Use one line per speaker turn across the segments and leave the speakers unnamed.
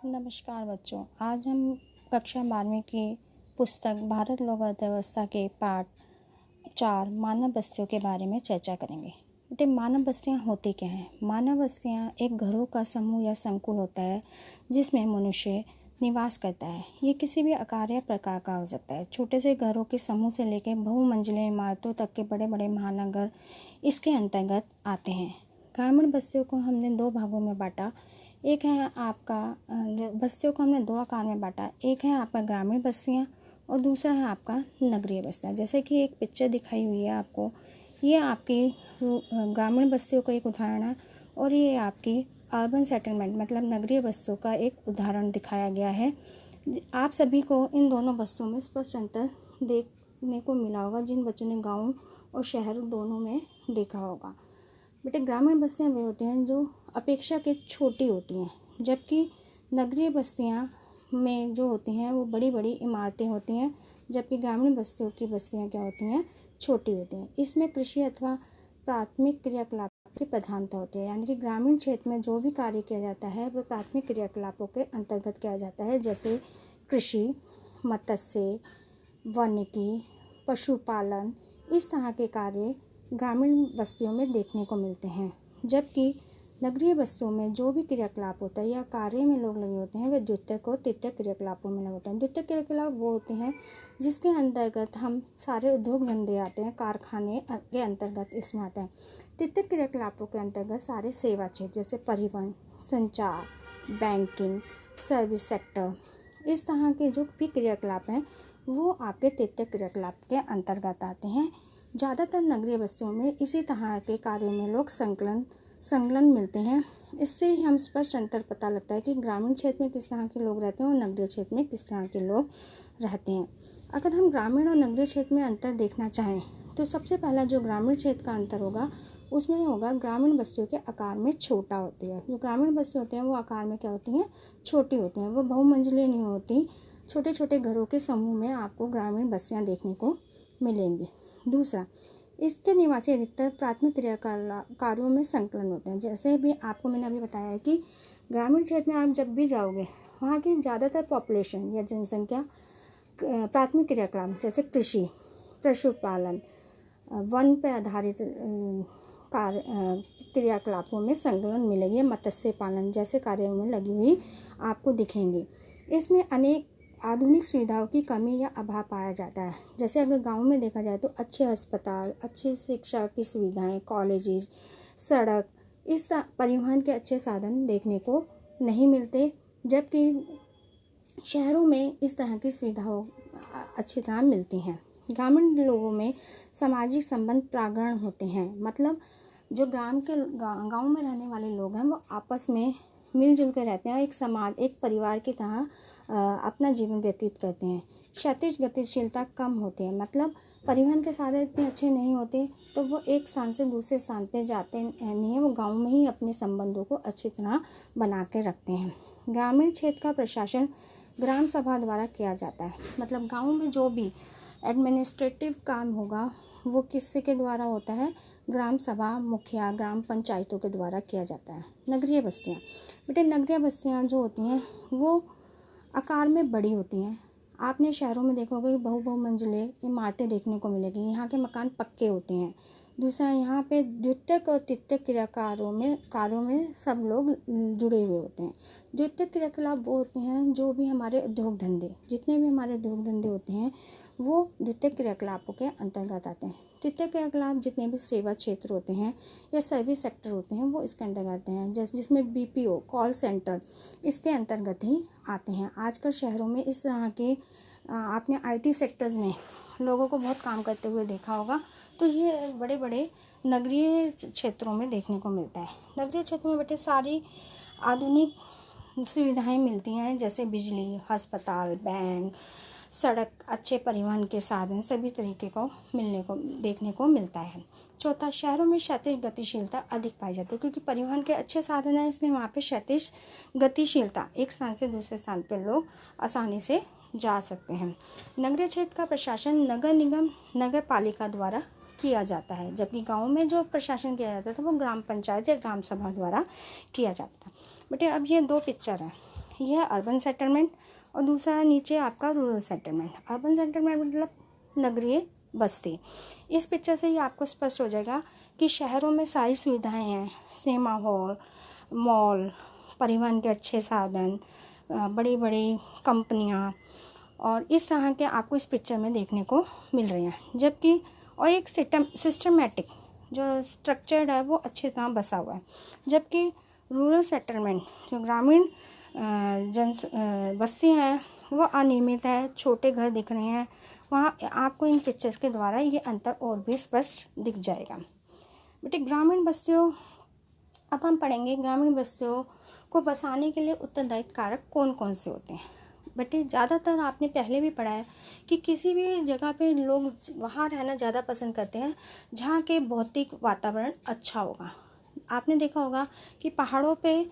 नमस्कार बच्चों, आज हम कक्षा 12वीं की पुस्तक भारत लोक अर्थव्यवस्था के पाठ 4 मानव बस्तियों के बारे में चर्चा करेंगे। बेटे, मानव बस्तियाँ होती क्या हैं? मानव बस्तियाँ एक घरों का समूह या संकुल होता है जिसमें मनुष्य निवास करता है। ये किसी भी आकार या प्रकार का हो सकता है। छोटे से घरों के समूह से लेकर बहुमंजिले इमारतों तक के बड़े बड़े महानगर इसके अंतर्गत आते हैं। ग्रामीण बस्तियों को हमने 2 भागों में बांटा। एक है आपका बस्तियों को हमने 2 आकार में बांटा। एक है आपका ग्रामीण बस्तियाँ और दूसरा है आपका नगरीय बस्तियाँ। जैसे कि एक पिक्चर दिखाई हुई है आपको, ये आपकी ग्रामीण बस्तियों का एक उदाहरण है और ये आपकी अर्बन सेटलमेंट मतलब नगरीय बस्तियों का एक उदाहरण दिखाया गया है। आप सभी को इन दोनों बस्तियों में स्पष्ट अंतर देखने को मिला होगा जिन बच्चों ने गाँव और शहर दोनों में देखा होगा। बेटे, ग्रामीण बस्तियाँ वो होती हैं जो अपेक्षाकृत छोटी होती हैं, जबकि नगरीय बस्तियाँ में जो होती हैं वो बड़ी बड़ी इमारतें होती हैं, जबकि ग्रामीण बस्तियों की बस्तियाँ क्या होती हैं, छोटी होती हैं। इसमें कृषि अथवा प्राथमिक क्रियाकलापों की प्रधानता होती है, यानी कि ग्रामीण क्षेत्र में जो भी कार्य किया जाता है वह प्राथमिक क्रियाकलापों के अंतर्गत किया जाता है, जैसे कृषि, मत्स्य, वानिकी, पशुपालन। इस तरह के कार्य ग्रामीण बस्तियों में देखने को मिलते हैं, जबकि नगरीय बस्तियों में जो भी क्रियाकलाप होता है या कार्य में लोग लगे होते हैं वे द्वितीयक और तृतीयक क्रियाकलापों में लगे होते हैं। द्वितीयक क्रियाकलाप वो होते हैं जिसके अंतर्गत हम सारे उद्योग धंधे आते हैं, कारखाने के अंतर्गत इसमें आता है। तृतीयक क्रियाकलापों के अंतर्गत सारे सेवा क्षेत्र जैसे परिवहन, संचार, बैंकिंग, सर्विस सेक्टर, इस तरह के जो भी क्रियाकलाप हैं वो आपके तृतीयक क्रियाकलाप के अंतर्गत आते हैं। ज़्यादातर नगरीय बस्तियों में इसी तरह के कार्यों में लोग संलग्न मिलते हैं। इससे ही हम स्पष्ट अंतर पता लगता है कि ग्रामीण क्षेत्र में किस तरह के लोग रहते हैं और नगरीय क्षेत्र में किस तरह के लोग रहते हैं। अगर हम ग्रामीण और नगरीय क्षेत्र में अंतर देखना चाहें तो सबसे पहला जो ग्रामीण क्षेत्र का अंतर होगा उसमें होगा ग्रामीण बस्तियों के आकार में छोटा होती है। जो ग्रामीण बस्तियाँ होती हैं वो आकार में क्या होती हैं, छोटी होती हैं। वो बहुमंजिले नहीं होती, छोटे छोटे घरों के समूह में आपको ग्रामीण बस्तियाँ देखने को मिलेंगी। दूसरा, इसके निवासी अधिकतर प्राथमिक कार्यों में संकलन होते हैं। जैसे भी आपको मैंने अभी बताया है कि ग्रामीण क्षेत्र में आप जब भी जाओगे वहाँ की ज़्यादातर पॉपुलेशन या जनसंख्या प्राथमिक क्रियाकलाप जैसे कृषि, पशुपालन, वन पर आधारित क्रियाकलापों में संकलन मिलेगी। मत्स्य पालन जैसे कार्यों में लगी हुई आपको दिखेंगी। इसमें अनेक आधुनिक सुविधाओं की कमी या अभाव पाया जाता है। जैसे अगर गांव में देखा जाए तो अच्छे अस्पताल, अच्छी शिक्षा की सुविधाएं, कॉलेजेस, सड़क, इस परिवहन के अच्छे साधन देखने को नहीं मिलते, जबकि शहरों में इस तरह की सुविधाओं अच्छी तरह मिलती हैं। ग्रामीण लोगों में सामाजिक संबंध प्रागण होते हैं, मतलब जो गाँव में रहने वाले लोग हैं वो आपस में मिलजुल कर रहते हैं, एक समाज, एक परिवार की तरह अपना जीवन व्यतीत करते हैं। क्षैतिज गतिशीलता कम होती है, मतलब परिवहन के साधन इतने अच्छे नहीं होते तो वो एक स्थान से दूसरे स्थान पे जाते नहीं हैं, वो गांव में ही अपने संबंधों को अच्छी तरह बना के रखते हैं। ग्रामीण क्षेत्र का प्रशासन ग्राम सभा द्वारा किया जाता है, मतलब गाँव में जो भी एडमिनिस्ट्रेटिव काम होगा वो किसके के द्वारा होता है, ग्राम सभा, मुखिया, ग्राम पंचायतों के द्वारा किया जाता है। नगरीय बस्तियाँ, बेटे नगरीय बस्तियाँ जो होती हैं वो आकार में बड़ी होती हैं। आपने शहरों में देखोगे कि बहुमंजिले इमारतें देखने को मिलेगी, यहाँ के मकान पक्के होते हैं। दूसरा, यहाँ पे द्वितीयक और तृतीयक कार्यों में सब लोग जुड़े हुए होते हैं। द्वितीयक क्रियाकलाप वो होते हैं जो भी हमारे उद्योग धंधे, जितने भी हमारे उद्योग धंधे होते हैं वो द्वितीयक क्रियाकलापों के अंतर्गत आते हैं। तृतीयक क्रियाकलाप जितने भी सेवा क्षेत्र होते हैं या सर्विस सेक्टर होते हैं वो इसके अंतर्गत आते हैं, जैसे जिसमें BPO, कॉल सेंटर इसके अंतर्गत ही आते हैं। आजकल शहरों में इस तरह के आपने IT सेक्टर्स में लोगों को बहुत काम करते हुए देखा होगा, तो ये बड़े बड़े नगरीय क्षेत्रों में देखने को मिलता है। नगरीय क्षेत्रों में बेटे सारी आधुनिक सुविधाएं मिलती हैं, जैसे बिजली, अस्पताल, बैंक, सड़क, अच्छे परिवहन के साधन सभी तरीके को देखने को मिलता है। चौथा, शहरों में क्षैतिज गतिशीलता अधिक पाई जाती है, क्योंकि परिवहन के अच्छे साधन हैं इसलिए वहाँ पे क्षैतिज गतिशीलता, एक स्थान से दूसरे स्थान पर लोग आसानी से जा सकते हैं। नगरीय क्षेत्र का प्रशासन नगर निगम, नगर पालिका द्वारा किया जाता है, जबकि गाँव में जो प्रशासन किया जाता था वो ग्राम पंचायत या ग्राम सभा द्वारा किया जाता था। बेटे अब ये 2 पिक्चर हैं, यह है अर्बन सेटलमेंट और दूसरा नीचे आपका रूरल सेटलमेंट। अर्बन सेटलमेंट मतलब नगरीय बस्ती। इस पिक्चर से ही आपको स्पष्ट हो जाएगा कि शहरों में सारी सुविधाएं हैं, सिनेमा हॉल, मॉल, परिवहन के अच्छे साधन, बड़ी बड़ी कंपनियां और इस तरह के आपको इस पिक्चर में देखने को मिल रही हैं। जबकि और एक सिस्टमेटिक जो स्ट्रक्चर्ड है वो अच्छी तरह बसा हुआ है। जबकि रूरल सेटलमेंट जो ग्रामीण बस्ती हैं वो अनियमित है, छोटे घर दिख रहे हैं। वहाँ आपको इन पिक्चर्स के द्वारा ये अंतर और भी स्पष्ट दिख जाएगा। बेटे ग्रामीण बस्तियों, अब हम पढ़ेंगे ग्रामीण बस्तियों को बसाने के लिए उत्तरदायी कारक कौन कौन से होते हैं। बेटे ज़्यादातर आपने पहले भी पढ़ा है कि किसी भी जगह पे लोग वहाँ रहना ज़्यादा पसंद करते हैं जहाँ के भौतिक वातावरण अच्छा होगा। आपने देखा होगा कि पहाड़ों पे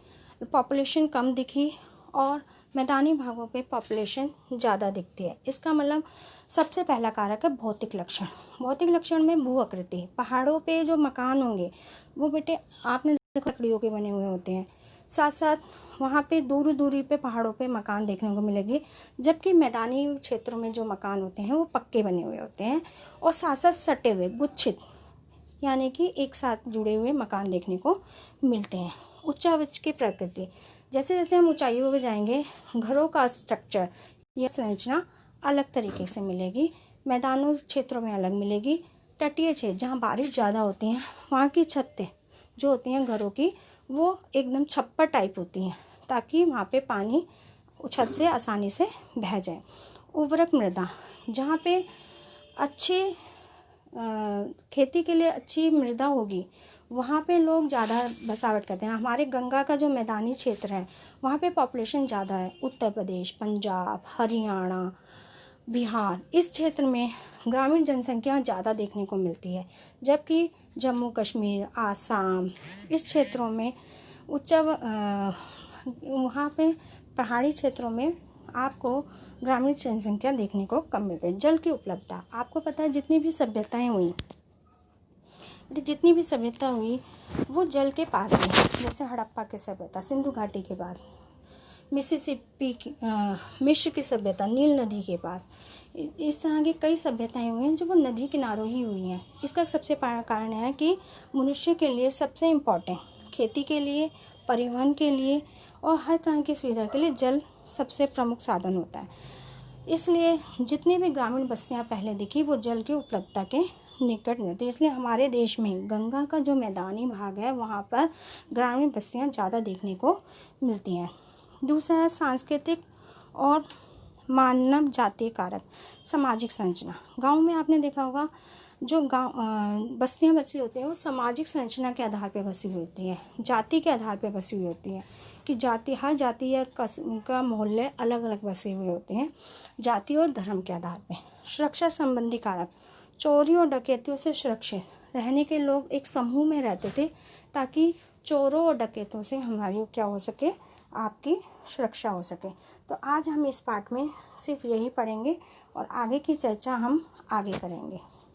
पॉपुलेशन कम दिखी और मैदानी भागों पे पॉपुलेशन ज़्यादा दिखती है। इसका मतलब सबसे पहला कारक है भौतिक लक्षण। भौतिक लक्षण में भू आकृति। पहाड़ों पे जो मकान होंगे वो बेटे आपने लकड़ियों के बने हुए होते हैं। साथ साथ वहाँ पे दूरी पे पहाड़ों पे मकान देखने को मिलेगी। जबकि मैदानी क्षेत्रों में जो मकान होते हैं वो पक्के बने हुए होते हैं और साथ साथ सटे हुए गुच्छित यानी कि एक साथ जुड़े हुए मकान देखने को मिलते हैं। उच्चावच की प्रकृति, जैसे जैसे हम ऊंचाइयों पर जाएंगे घरों का स्ट्रक्चर या संरचना अलग तरीके से मिलेगी। मैदानों क्षेत्रों में अलग मिलेगी। तटीय क्षेत्र जहाँ बारिश ज़्यादा होती है वहाँ की छतें जो होती हैं घरों की वो एकदम छप्पर टाइप होती हैं ताकि वहाँ पे पानी छत से आसानी से बह जाए। उर्वरक मृदा, जहाँ पे अच्छी खेती के लिए अच्छी मृदा होगी वहाँ पे लोग ज़्यादा बसावट करते हैं। हमारे गंगा का जो मैदानी क्षेत्र है वहाँ पे पॉपुलेशन ज़्यादा है। उत्तर प्रदेश, पंजाब, हरियाणा, बिहार, इस क्षेत्र में ग्रामीण जनसंख्या ज़्यादा देखने को मिलती है। जबकि जम्मू कश्मीर, आसाम, इस क्षेत्रों में वहाँ पे पहाड़ी क्षेत्रों में आपको ग्रामीण जनसंख्या देखने को कम मिलती है। जल की उपलब्धता, आपको पता है जितनी भी सभ्यता हुई वो जल के पास हुई। जैसे हड़प्पा की सभ्यता सिंधु घाटी के पास, मिसिसिपी की मिस्र की सभ्यता नील नदी के पास, इस तरह की कई सभ्यताएं हुई हैं जो वो नदी किनारों ही हुई हैं। इसका सबसे कारण है कि मनुष्य के लिए सबसे इम्पॉर्टेंट खेती के लिए, परिवहन के लिए और हर तरह की सुविधा के लिए जल सबसे प्रमुख साधन होता है। इसलिए जितनी भी ग्रामीण बस्तियां पहले दिखी वो जल की उपलब्धता के निकट में थी। इसलिए हमारे देश में गंगा का जो मैदानी भाग है वहाँ पर ग्रामीण बस्तियां ज़्यादा देखने को मिलती हैं। दूसरा है सांस्कृतिक और मानव जातीय कारक। सामाजिक संरचना, गांव में आपने देखा होगा जो बस्तियां बसी होती हैं वो सामाजिक संरचना के आधार पर बसी हुई होती हैं, जाति के आधार पर बसी हुई होती हैं कि हर जाति या का मोहल्ले अलग अलग बसे हुए होते हैं जाति और धर्म के आधार पर। सुरक्षा संबंधी कारक, चोरी और डकैतियों से सुरक्षित रहने के लोग एक समूह में रहते थे ताकि चोरों और डकैतों से हमारी क्या हो सके, आपकी सुरक्षा हो सके। तो आज हम इस पाठ में सिर्फ यही पढ़ेंगे और आगे की चर्चा हम आगे करेंगे।